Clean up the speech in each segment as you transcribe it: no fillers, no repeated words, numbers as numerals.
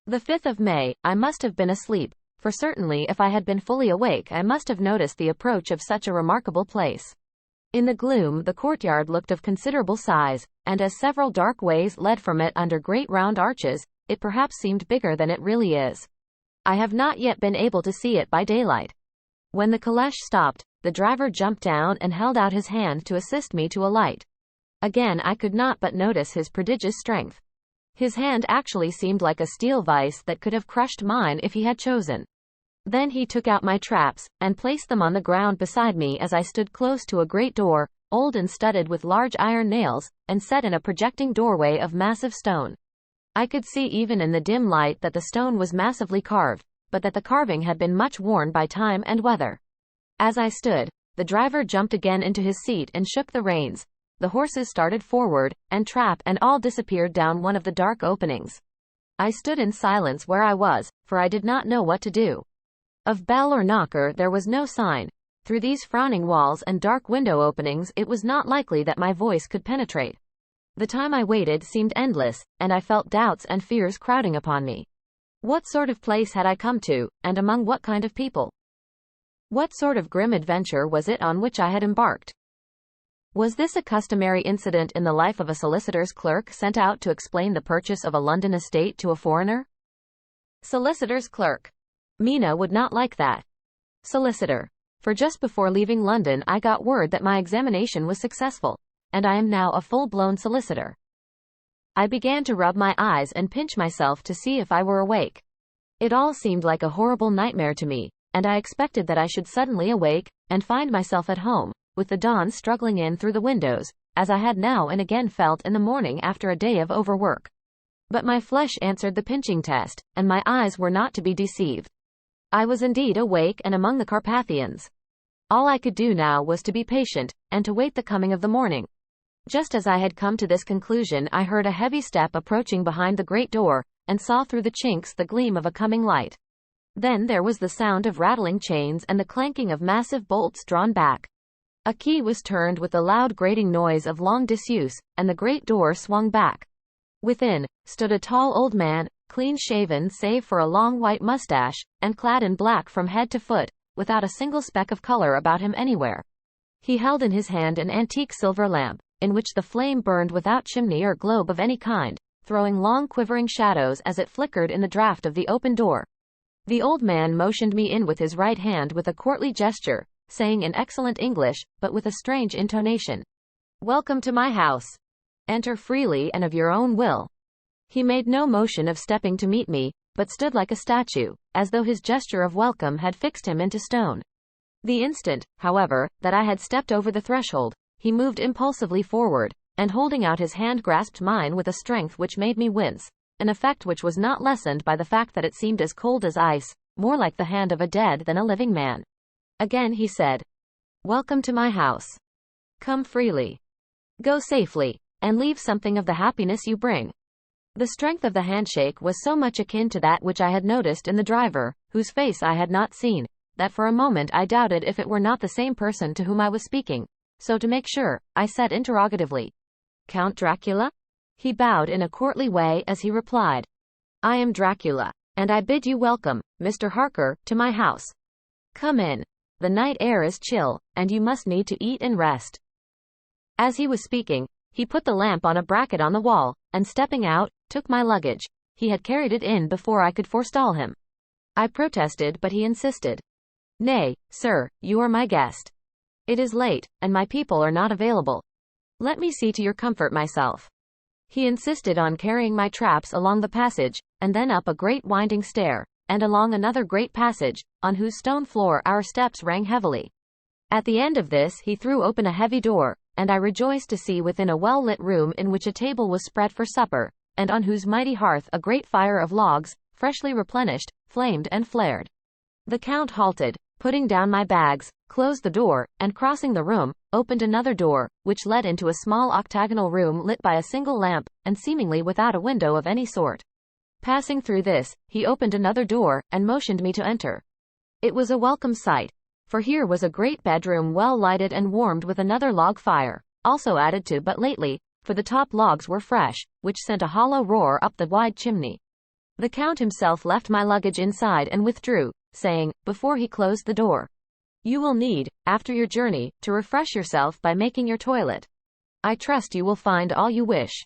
The 5th of May, I must have been asleep, for certainly if I had been fully awake I must have noticed the approach of such a remarkable place. In the gloom the courtyard looked of considerable size, and as several dark ways led from it under great round arches, it perhaps seemed bigger than it really is. I have not yet been able to see it by daylight. When the calèche stopped, the driver jumped down and held out his hand to assist me to alight. Again I could not but notice his prodigious strength. His hand actually seemed like a steel vice that could have crushed mine if he had chosen. Then he took out my traps, and placed them on the ground beside me as I stood close to a great door, old and studded with large iron nails, and set in a projecting doorway of massive stone. I could see even in the dim light that the stone was massively carved, but that the carving had been much worn by time and weather. As I stood, the driver jumped again into his seat and shook the reins. The horses started forward, and trap and all disappeared down one of the dark openings. I stood in silence where I was, for I did not know what to do. Of bell or knocker there was no sign. Through these frowning walls and dark window openings it was not likely that my voice could penetrate. The time I waited seemed endless, and I felt doubts and fears crowding upon me. What sort of place had I come to, and among what kind of people? What sort of grim adventure was it on which I had embarked? Was this a customary incident in the life of a solicitor's clerk sent out to explain the purchase of a London estate to a foreigner? Solicitor's clerk. Mina would not like that. Solicitor. For just before leaving London I got word that my examination was successful, and I am now a full-blown solicitor. I began to rub my eyes and pinch myself to see if I were awake. It all seemed like a horrible nightmare to me, and I expected that I should suddenly awake, and find myself at home, with the dawn struggling in through the windows, as I had now and again felt in the morning after a day of overwork. But my flesh answered the pinching test, and my eyes were not to be deceived. I was indeed awake and among the Carpathians. All I could do now was to be patient, and to wait the coming of the morning. Just as I had come to this conclusion I heard a heavy step approaching behind the great door, and saw through the chinks the gleam of a coming light. Then there was the sound of rattling chains and the clanking of massive bolts drawn back. A key was turned with the loud grating noise of long disuse, and the great door swung back. Within stood a tall old man, clean-shaven save for a long white mustache, and clad in black from head to foot, without a single speck of color about him anywhere. He held in his hand an antique silver lamp, in which the flame burned without chimney or globe of any kind, throwing long quivering shadows as it flickered in the draught of the open door. The old man motioned me in with his right hand with a courtly gesture, saying in excellent English, but with a strange intonation, "Welcome to my house. Enter freely and of your own will." He made no motion of stepping to meet me, but stood like a statue, as though his gesture of welcome had fixed him into stone. The instant, however, that I had stepped over the threshold, he moved impulsively forward, and holding out his hand grasped mine with a strength which made me wince, an effect which was not lessened by the fact that it seemed as cold as ice, more like the hand of a dead than a living man. Again he said, "Welcome to my house. Come freely. Go safely, and leave something of the happiness you bring." The strength of the handshake was so much akin to that which I had noticed in the driver, whose face I had not seen, that for a moment I doubted if it were not the same person to whom I was speaking. So to make sure, I said interrogatively, "Count Dracula?" He bowed in a courtly way as he replied, "I am Dracula, and I bid you welcome, Mr. Harker, to my house. Come in. The night air is chill, and you must need to eat and rest." As he was speaking, he put the lamp on a bracket on the wall, and stepping out, took my luggage. He had carried it in before I could forestall him. I protested, but he insisted. "Nay, sir, you are my guest. It is late, and my people are not available. Let me see to your comfort myself." He insisted on carrying my traps along the passage, and then up a great winding stair, and along another great passage, on whose stone floor our steps rang heavily. At the end of this he threw open a heavy door, and I rejoiced to see within a well-lit room in which a table was spread for supper, and on whose mighty hearth a great fire of logs, freshly replenished, flamed and flared. The Count halted, putting down my bags, closed the door, and crossing the room, opened another door, which led into a small octagonal room lit by a single lamp, and seemingly without a window of any sort. Passing through this, he opened another door, and motioned me to enter. It was a welcome sight, for here was a great bedroom well lighted and warmed with another log fire, also added to but lately, for the top logs were fresh, which sent a hollow roar up the wide chimney. The Count himself left my luggage inside and withdrew, saying, before he closed the door, "You will need, after your journey, to refresh yourself by making your toilet. I trust you will find all you wish.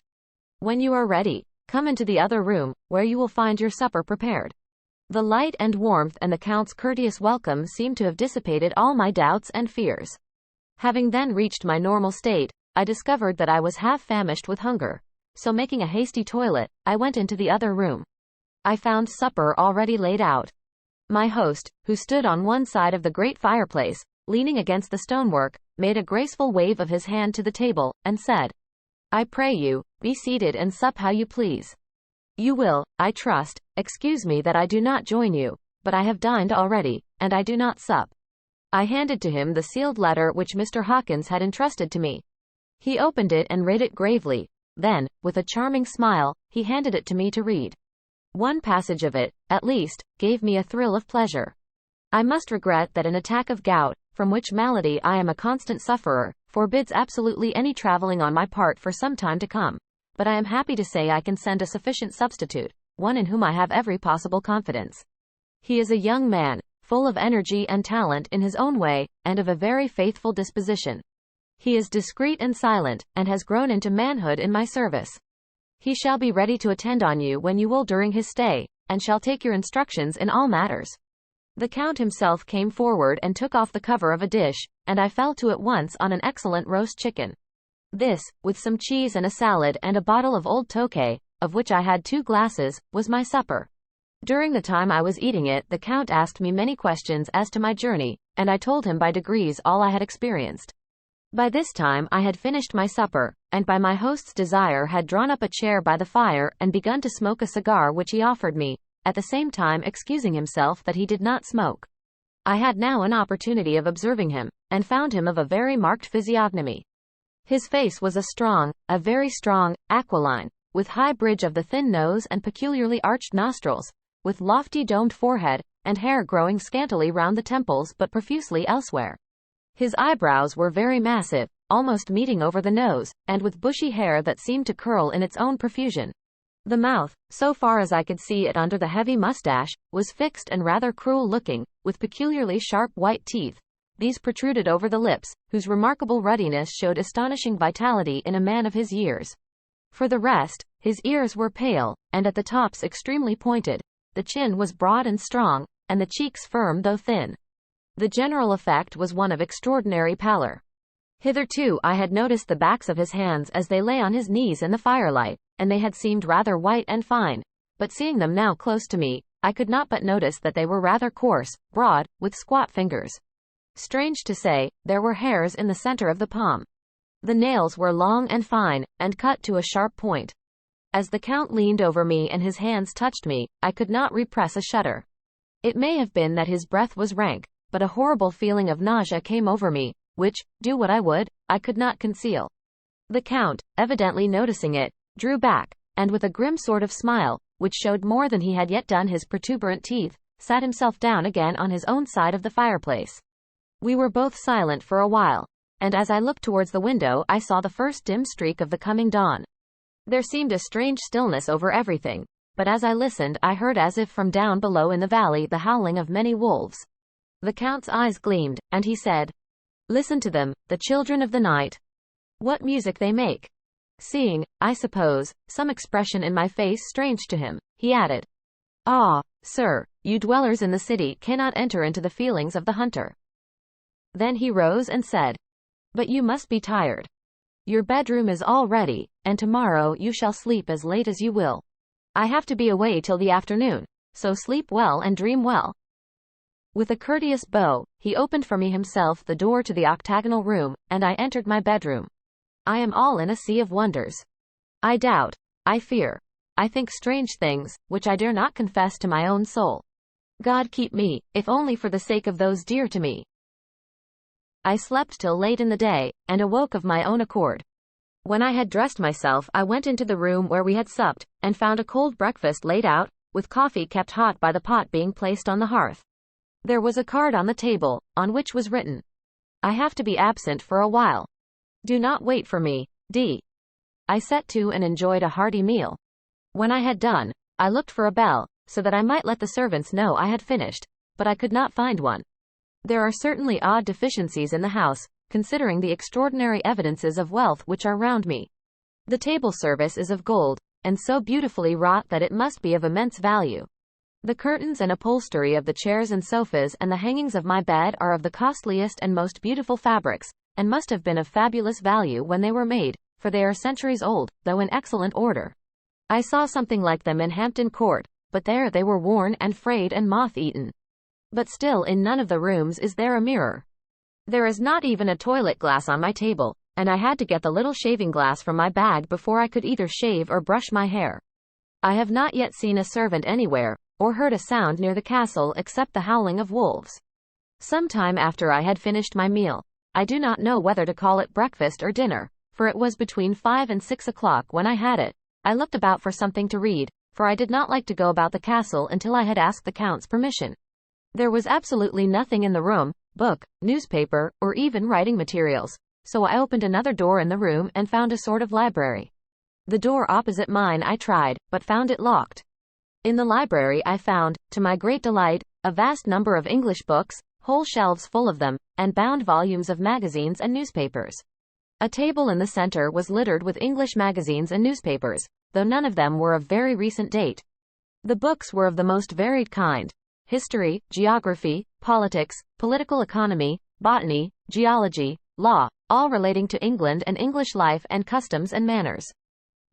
When you are ready, come into the other room, where you will find your supper prepared." The light and warmth and the Count's courteous welcome seemed to have dissipated all my doubts and fears. Having then reached my normal state, I discovered that I was half famished with hunger. So making a hasty toilet, I went into the other room. I found supper already laid out. My host, who stood on one side of the great fireplace, leaning against the stonework, made a graceful wave of his hand to the table, and said, "I pray you, be seated and sup how you please. You will, I trust, excuse me that I do not join you, but I have dined already, and I do not sup." I handed to him the sealed letter which Mr. Hawkins had entrusted to me. He opened it and read it gravely. Then, with a charming smile, he handed it to me to read. One passage of it, at least, gave me a thrill of pleasure. "I must regret that an attack of gout, from which malady I am a constant sufferer, forbids absolutely any traveling on my part for some time to come. But I am happy to say I can send a sufficient substitute, one in whom I have every possible confidence. He is a young man, full of energy and talent in his own way, and of a very faithful disposition. He is discreet and silent, and has grown into manhood in my service. He shall be ready to attend on you when you will during his stay, and shall take your instructions in all matters." The Count himself came forward and took off the cover of a dish, and I fell to at once on an excellent roast chicken. This, with some cheese and a salad and a bottle of old Tokay, of which I had 2 glasses, was my supper. During the time I was eating it, the Count asked me many questions as to my journey, and I told him by degrees all I had experienced. By this time I had finished my supper, and by my host's desire had drawn up a chair by the fire and begun to smoke a cigar which he offered me, at the same time excusing himself that he did not smoke. I had now an opportunity of observing him, and found him of a very marked physiognomy. His face was a very strong, aquiline, with high bridge of the thin nose and peculiarly arched nostrils, with lofty domed forehead, and hair growing scantily round the temples but profusely elsewhere. His eyebrows were very massive, almost meeting over the nose, and with bushy hair that seemed to curl in its own profusion. The mouth, so far as I could see it under the heavy mustache, was fixed and rather cruel-looking, with peculiarly sharp white teeth. These protruded over the lips, whose remarkable ruddiness showed astonishing vitality in a man of his years. For the rest, his ears were pale, and at the tops extremely pointed. The chin was broad and strong, and the cheeks firm though thin. The general effect was one of extraordinary pallor. Hitherto I had noticed the backs of his hands as they lay on his knees in the firelight, and they had seemed rather white and fine, but seeing them now close to me, I could not but notice that they were rather coarse, broad, with squat fingers. Strange to say, there were hairs in the center of the palm. The nails were long and fine, and cut to a sharp point. As the Count leaned over me and his hands touched me, I could not repress a shudder. It may have been that his breath was rank, but a horrible feeling of nausea came over me, which, do what I would, I could not conceal. The Count, evidently noticing it, drew back, and with a grim sort of smile, which showed more than he had yet done his protuberant teeth, sat himself down again on his own side of the fireplace. We were both silent for a while, and as I looked towards the window I saw the first dim streak of the coming dawn. There seemed a strange stillness over everything, but as I listened I heard as if from down below in the valley the howling of many wolves. The Count's eyes gleamed, and he said, "Listen to them, the children of the night. What music they make." Seeing, I suppose, some expression in my face strange to him, he added, "Ah, sir, you dwellers in the city cannot enter into the feelings of the hunter." Then he rose and said, "But you must be tired. Your bedroom is all ready, and tomorrow you shall sleep as late as you will. I have to be away till the afternoon, so sleep well and dream well." With a courteous bow, he opened for me himself the door to the octagonal room, and I entered my bedroom. I am all in a sea of wonders. I doubt, I fear, I think strange things, which I dare not confess to my own soul. God keep me, if only for the sake of those dear to me. I slept till late in the day, and awoke of my own accord. When I had dressed myself I went into the room where we had supped, and found a cold breakfast laid out, with coffee kept hot by the pot being placed on the hearth. There was a card on the table, on which was written, "I have to be absent for a while. Do not wait for me, D." I set to and enjoyed a hearty meal. When I had done, I looked for a bell, so that I might let the servants know I had finished, but I could not find one. There are certainly odd deficiencies in the house, considering the extraordinary evidences of wealth which are round me. The table service is of gold, and so beautifully wrought that it must be of immense value. The curtains and upholstery of the chairs and sofas and the hangings of my bed are of the costliest and most beautiful fabrics, and must have been of fabulous value when they were made, for they are centuries old, though in excellent order. I saw something like them in Hampton Court, but there they were worn and frayed and moth-eaten. But still in none of the rooms is there a mirror. There is not even a toilet glass on my table, and I had to get the little shaving glass from my bag before I could either shave or brush my hair. I have not yet seen a servant anywhere, or heard a sound near the castle except the howling of wolves. Some time after I had finished my meal, I do not know whether to call it breakfast or dinner, for it was between 5 and 6 o'clock when I had it. I looked about for something to read, for I did not like to go about the castle until I had asked the Count's permission. There was absolutely nothing in the room, book, newspaper, or even writing materials, so I opened another door in the room and found a sort of library. The door opposite mine I tried, but found it locked. In the library I found, to my great delight, a vast number of English books, whole shelves full of them, and bound volumes of magazines and newspapers. A table in the center was littered with English magazines and newspapers, though none of them were of very recent date. The books were of the most varied kind: history, geography, politics, political economy, botany, geology, law, all relating to England and English life and customs and manners.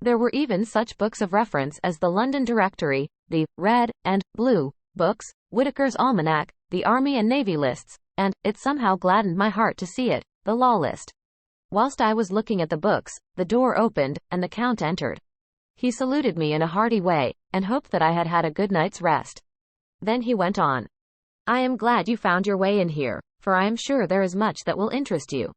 There were even such books of reference as the London Directory, the Red and Blue books, Whitaker's Almanac, the Army and Navy lists, and, it somehow gladdened my heart to see it, the Law List. Whilst I was looking at the books, the door opened, and the Count entered. He saluted me in a hearty way, and hoped that I had had a good night's rest. Then he went on. I am glad you found your way in here, for I am sure there is much that will interest you.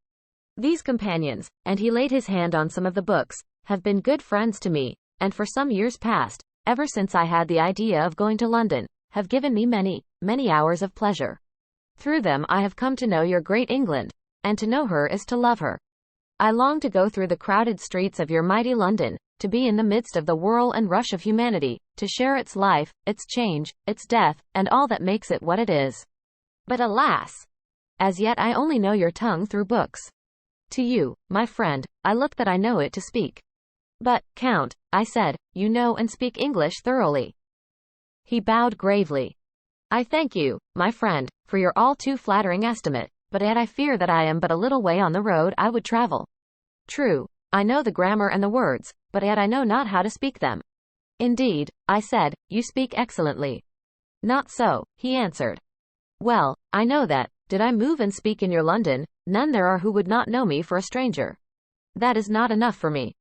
These companions, and he laid his hand on some of the books, have been good friends to me, and for some years past, ever since I had the idea of going to London, have given me many, many hours of pleasure. Through them I have come to know your great England, and to know her is to love her. I long to go through the crowded streets of your mighty London, to be in the midst of the whirl and rush of humanity, to share its life, its change, its death, and all that makes it what it is. But alas! As yet I only know your tongue through books. To you, my friend, I look that I know it to speak. But, Count, I said, you know and speak English thoroughly. He bowed gravely. I thank you, my friend, for your all too flattering estimate, but yet I fear that I am but a little way on the road I would travel. True, I know the grammar and the words, but yet I know not how to speak them. Indeed, I said, you speak excellently. Not so, he answered. Well, I know that, did I move and speak in your London, none there are who would not know me for a stranger. That is not enough for me.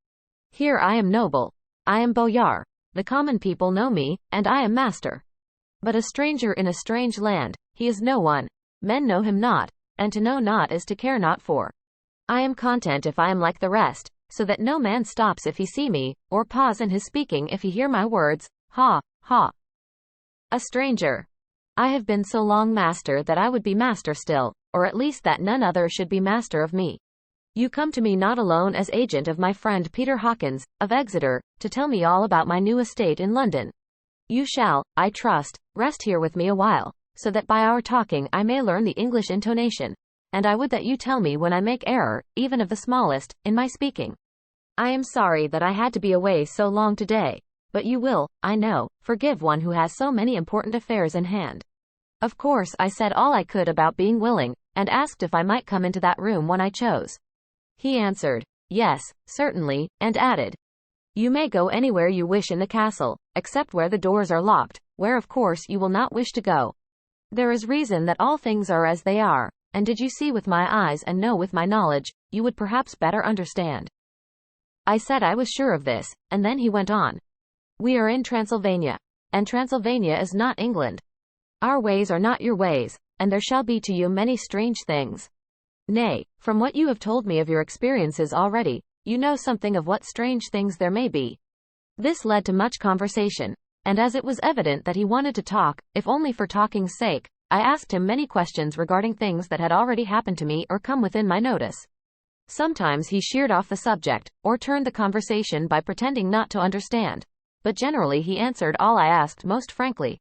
Here I am noble. I am boyar. The common people know me, and I am master. But a stranger in a strange land, he is no one. Men know him not, and to know not is to care not for. I am content if I am like the rest, so that no man stops if he see me, or pause in his speaking if he hear my words. Ha, ha. A stranger. I have been so long master that I would be master still, or at least that none other should be master of me. You come to me not alone as agent of my friend Peter Hawkins, of Exeter, to tell me all about my new estate in London. You shall, I trust, rest here with me a while, so that by our talking I may learn the English intonation, and I would that you tell me when I make error, even of the smallest, in my speaking. I am sorry that I had to be away so long today, but you will, I know, forgive one who has so many important affairs in hand. Of course I said all I could about being willing, and asked if I might come into that room when I chose. He answered, yes, certainly, and added, you may go anywhere you wish in the castle, except where the doors are locked, where of course you will not wish to go. There is reason that all things are as they are, and did you see with my eyes and know with my knowledge, you would perhaps better understand. I said I was sure of this, and then he went on. We are in Transylvania, and Transylvania is not England. Our ways are not your ways, and there shall be to you many strange things. Nay, from what you have told me of your experiences already, you know something of what strange things there may be. This led to much conversation, and as it was evident that he wanted to talk, if only for talking's sake, I asked him many questions regarding things that had already happened to me or come within my notice. Sometimes he sheered off the subject, or turned the conversation by pretending not to understand. but generally he answered all I asked most frankly.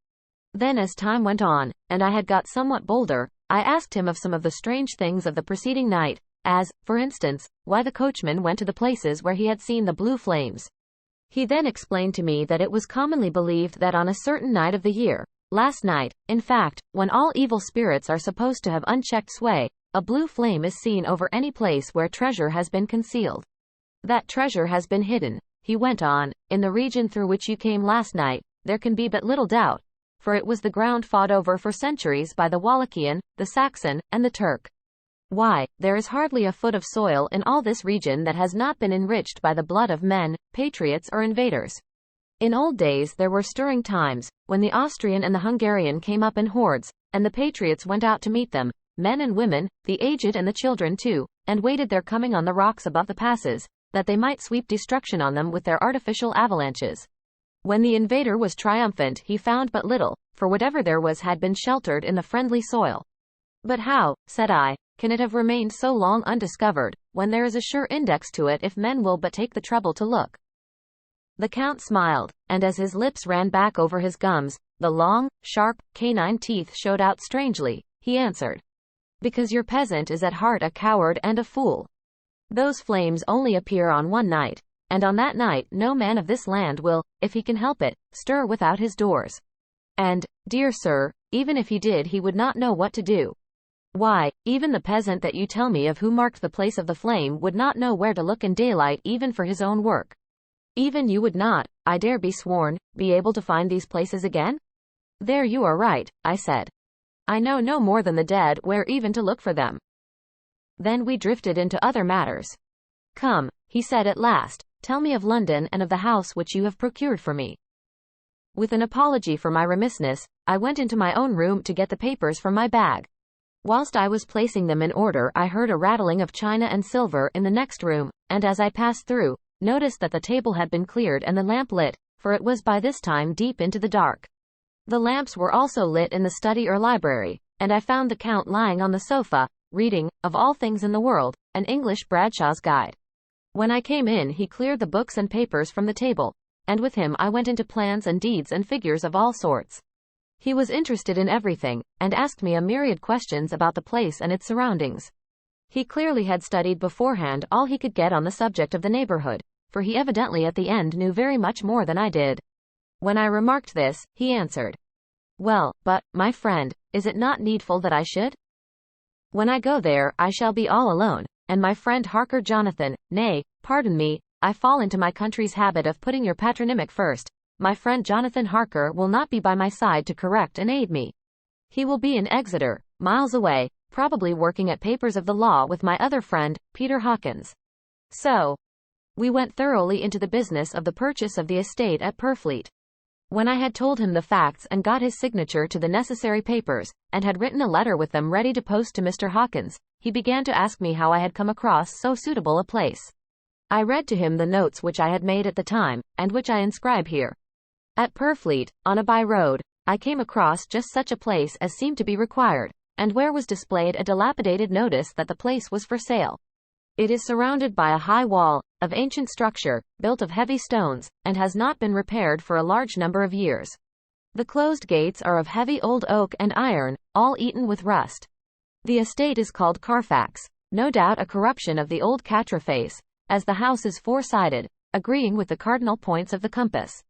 Then as time went on, and I had got somewhat bolder, I asked him of some of the strange things of the preceding night, as, for instance, why the coachman went to the places where he had seen the blue flames. He then explained to me that it was commonly believed that on a certain night of the year, last night, in fact, when all evil spirits are supposed to have unchecked sway, a blue flame is seen over any place where treasure has been concealed. That treasure has been hidden, he went on, in the region through which you came last night, there can be but little doubt, for it was the ground fought over for centuries by the Wallachian, the Saxon, and the Turk. Why, there is hardly a foot of soil in all this region that has not been enriched by the blood of men, patriots or invaders. In old days there were stirring times, when the Austrian and the Hungarian came up in hordes, and the patriots went out to meet them, men and women, the aged and the children too, and waited their coming on the rocks above the passes, that they might sweep destruction on them with their artificial avalanches. When the invader was triumphant he found but little, for whatever there was had been sheltered in the friendly soil. But how, said I, can it have remained so long undiscovered, when there is a sure index to it if men will but take the trouble to look? The Count smiled, and as his lips ran back over his gums, the long, sharp, canine teeth showed out strangely, he answered. Because your peasant is at heart a coward and a fool. Those flames only appear on one night, and on that night no man of this land will, if he can help it, stir without his doors. And, dear sir, even if he did he would not know what to do. Why, even the peasant that you tell me of who marked the place of the flame would not know where to look in daylight even for his own work. Even you would not, I dare be sworn, be able to find these places again? There you are right, I said. I know no more than the dead where even to look for them. Then we drifted into other matters. Come, he said at last, tell me of London and of the house which you have procured for me. With an apology for my remissness, I went into my own room to get the papers from my bag. Whilst I was placing them in order I heard a rattling of china and silver in the next room, and as I passed through, noticed that the table had been cleared and the lamp lit, for it was by this time deep into the dark. The lamps were also lit in the study or library, and I found the Count lying on the sofa, reading, of all things in the world, an English Bradshaw's Guide. When I came in he cleared the books and papers from the table, and with him I went into plans and deeds and figures of all sorts. He was interested in everything, and asked me a myriad questions about the place and its surroundings. He clearly had studied beforehand all he could get on the subject of the neighborhood, for he evidently at the end knew very much more than I did. When I remarked this, he answered, well, but, my friend, is it not needful that I should? When I go there, I shall be all alone, and my friend Harker Jonathan, nay, pardon me, I fall into my country's habit of putting your patronymic first. My friend Jonathan Harker will not be by my side to correct and aid me. He will be in Exeter, miles away, probably working at papers of the law with my other friend, Peter Hawkins. So, we went thoroughly into the business of the purchase of the estate at Purfleet. When I had told him the facts and got his signature to the necessary papers, and had written a letter with them ready to post to Mr. Hawkins, he began to ask me how I had come across so suitable a place. I read to him the notes which I had made at the time, and which I inscribe here. At Purfleet, on a by-road, I came across just such a place as seemed to be required, and where was displayed a dilapidated notice that the place was for sale. It is surrounded by a high wall, of ancient structure, built of heavy stones, and has not been repaired for a large number of years. The closed gates are of heavy old oak and iron, all eaten with rust. The estate is called Carfax, no doubt a corruption of the old Catraface, as the house is four-sided, agreeing with the cardinal points of the compass.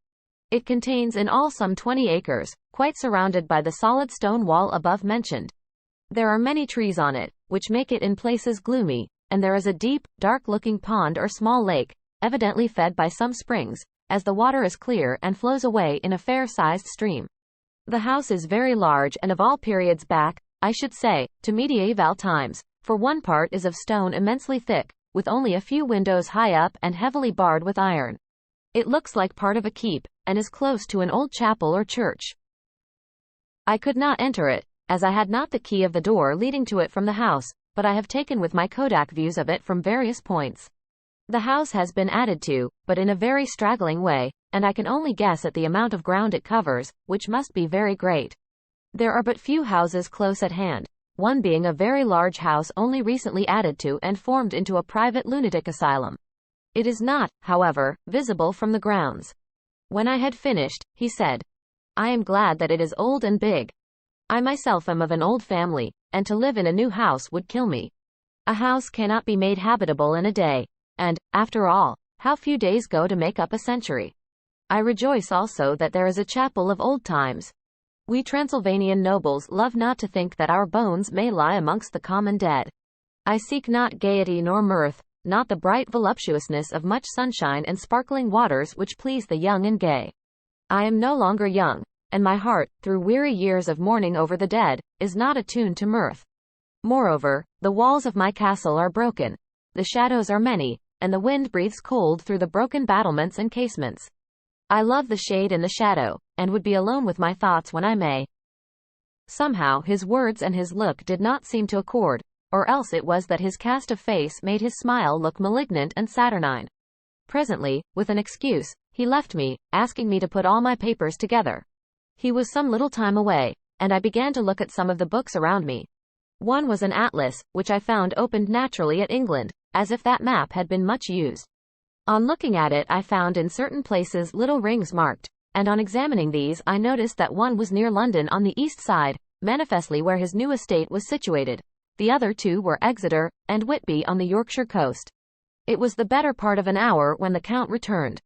It contains in all some 20 acres, quite surrounded by the solid stone wall above mentioned. There are many trees on it, which make it in places gloomy, and there is a deep, dark-looking pond or small lake, evidently fed by some springs, as the water is clear and flows away in a fair-sized stream. The house is very large and of all periods back, I should say, to medieval times, for one part is of stone immensely thick, with only a few windows high up and heavily barred with iron. It looks like part of a keep, and is close to an old chapel or church. I could not enter it, as I had not the key of the door leading to it from the house, but I have taken with my Kodak views of it from various points. The house has been added to, but in a very straggling way, and I can only guess at the amount of ground it covers, which must be very great. There are but few houses close at hand, one being a very large house only recently added to and formed into a private lunatic asylum. It is not, however, visible from the grounds. When I had finished, he said, I am glad that it is old and big. I myself am of an old family, and to live in a new house would kill me. A house cannot be made habitable in a day, and, after all, how few days go to make up a century. I rejoice also that there is a chapel of old times. We Transylvanian nobles love not to think that our bones may lie amongst the common dead. I seek not gaiety nor mirth, not the bright voluptuousness of much sunshine and sparkling waters which please the young and gay. I am no longer young, and my heart, through weary years of mourning over the dead, is not attuned to mirth. Moreover, the walls of my castle are broken, the shadows are many, and the wind breathes cold through the broken battlements and casements. I love the shade and the shadow, and would be alone with my thoughts when I may. Somehow his words and his look did not seem to accord, or else it was that his cast of face made his smile look malignant and saturnine. Presently, with an excuse, he left me, asking me to put all my papers together. He was some little time away, and I began to look at some of the books around me. One was an atlas, which I found opened naturally at England, as if that map had been much used. On looking at it I found in certain places little rings marked, and on examining these I noticed that one was near London on the east side, manifestly where his new estate was situated. The other two were Exeter and Whitby on the Yorkshire coast. It was the better part of an hour when the Count returned.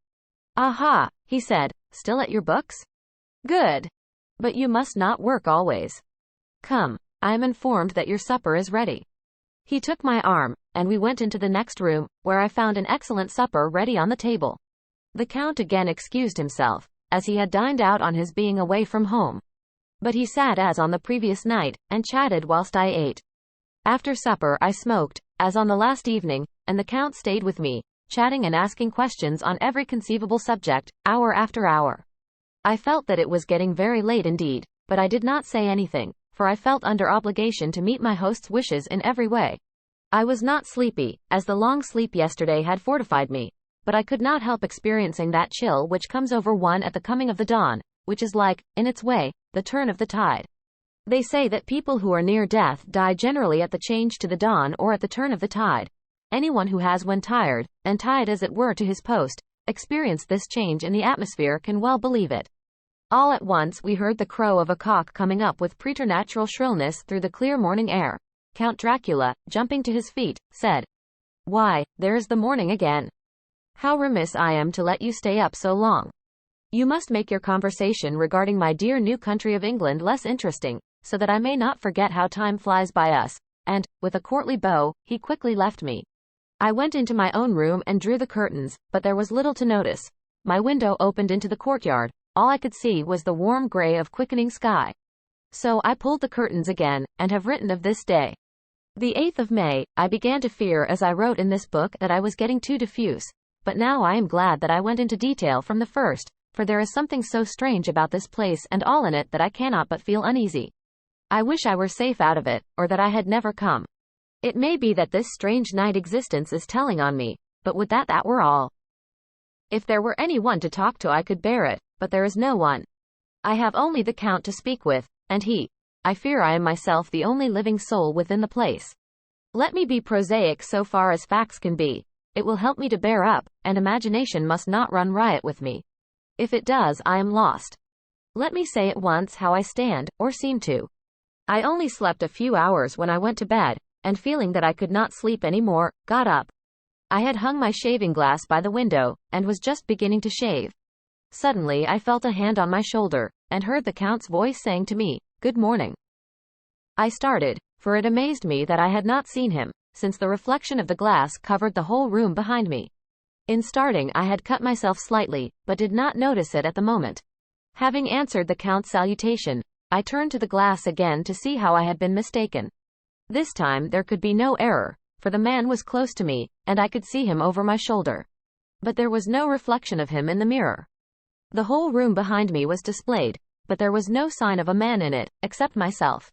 Aha, he said, still at your books? Good. But you must not work always. Come, I am informed that your supper is ready. He took my arm, and we went into the next room, where I found an excellent supper ready on the table. The Count again excused himself, as he had dined out on his being away from home. But he sat as on the previous night, and chatted whilst I ate. After supper I smoked, as on the last evening, and the Count stayed with me, chatting and asking questions on every conceivable subject, hour after hour. I felt that it was getting very late indeed, but I did not say anything, for I felt under obligation to meet my host's wishes in every way. I was not sleepy, as the long sleep yesterday had fortified me, but I could not help experiencing that chill which comes over one at the coming of the dawn, which is like, in its way, the turn of the tide. They say that people who are near death die generally at the change to the dawn or at the turn of the tide. Anyone who has, when tired, and tied as it were to his post, experienced this change in the atmosphere can well believe it. All at once we heard the crow of a cock coming up with preternatural shrillness through the clear morning air. Count Dracula, jumping to his feet, said, Why, there is the morning again. How remiss I am to let you stay up so long. You must make your conversation regarding my dear new country of England less interesting, so that I may not forget how time flies by us, and, with a courtly bow, he quickly left me. I went into my own room and drew the curtains, but there was little to notice. My window opened into the courtyard. All I could see was the warm grey of quickening sky. So I pulled the curtains again, and have written of this day. The 8th of May, I began to fear as I wrote in this book that I was getting too diffuse, but now I am glad that I went into detail from the first, for there is something so strange about this place and all in it that I cannot but feel uneasy. I wish I were safe out of it, or that I had never come. It may be that this strange night existence is telling on me, but would that were all. If there were any one to talk to I could bear it, but there is no one. I have only the Count to speak with, and I fear I am myself the only living soul within the place. Let me be prosaic so far as facts can be. It will help me to bear up, and imagination must not run riot with me. If it does I am lost. Let me say at once how I stand, or seem to. I only slept a few hours when I went to bed, and feeling that I could not sleep any more, got up. I had hung my shaving glass by the window, and was just beginning to shave. Suddenly I felt a hand on my shoulder, and heard the Count's voice saying to me, Good morning. I started, for it amazed me that I had not seen him, since the reflection of the glass covered the whole room behind me. In starting I had cut myself slightly, but did not notice it at the moment. Having answered the Count's salutation, I turned to the glass again to see how I had been mistaken. This time there could be no error, for the man was close to me, and I could see him over my shoulder. But there was no reflection of him in the mirror. The whole room behind me was displayed, but there was no sign of a man in it, except myself.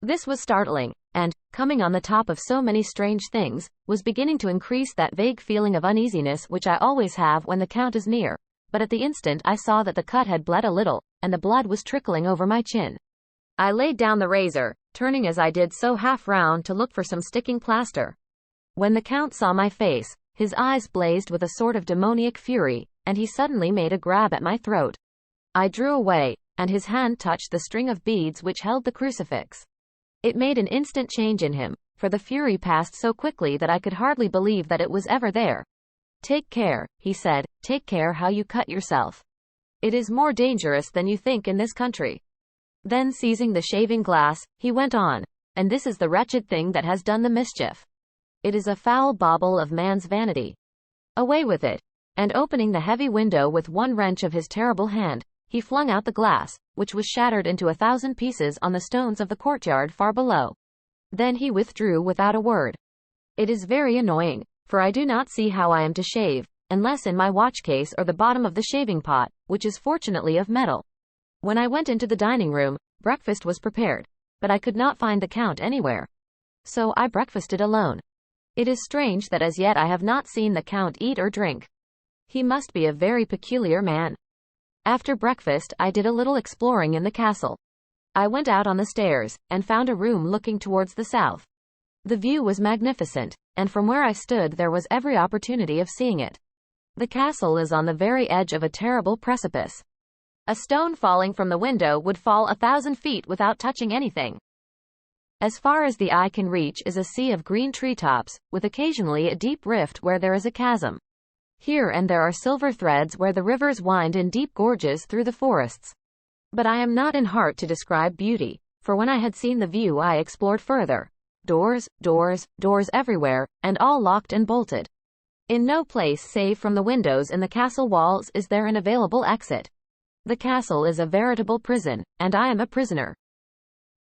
This was startling, and, coming on the top of so many strange things, was beginning to increase that vague feeling of uneasiness which I always have when the Count is near. But at the instant I saw that the cut had bled a little, and the blood was trickling over my chin. I laid down the razor, turning as I did so half round to look for some sticking plaster. When the Count saw my face, his eyes blazed with a sort of demoniac fury, and he suddenly made a grab at my throat. I drew away, and his hand touched the string of beads which held the crucifix. It made an instant change in him, for the fury passed so quickly that I could hardly believe that it was ever there. "Take care," he said, "take care how you cut yourself. It is more dangerous than you think in this country." Then seizing the shaving glass, he went on, "And this is the wretched thing that has done the mischief. It is a foul bauble of man's vanity. Away with it." And opening the heavy window with one wrench of his terrible hand, he flung out the glass, which was shattered into 1,000 pieces on the stones of the courtyard far below. Then he withdrew without a word. It is very annoying, for I do not see how I am to shave, unless in my watch case or the bottom of the shaving pot, which is fortunately of metal. When I went into the dining room, breakfast was prepared, but I could not find the Count anywhere. So I breakfasted alone. It is strange that as yet I have not seen the Count eat or drink. He must be a very peculiar man. After breakfast, I did a little exploring in the castle. I went out on the stairs, and found a room looking towards the south. The view was magnificent, and from where I stood there was every opportunity of seeing it. The castle is on the very edge of a terrible precipice. A stone falling from the window would fall 1,000 feet without touching anything. As far as the eye can reach is a sea of green treetops, with occasionally a deep rift where there is a chasm. Here and there are silver threads where the rivers wind in deep gorges through the forests. But I am not in heart to describe beauty, for when I had seen the view I explored further. Doors, doors, doors everywhere, and all locked and bolted. In no place save from the windows in the castle walls is there an available exit. The castle is a veritable prison, and I am a prisoner.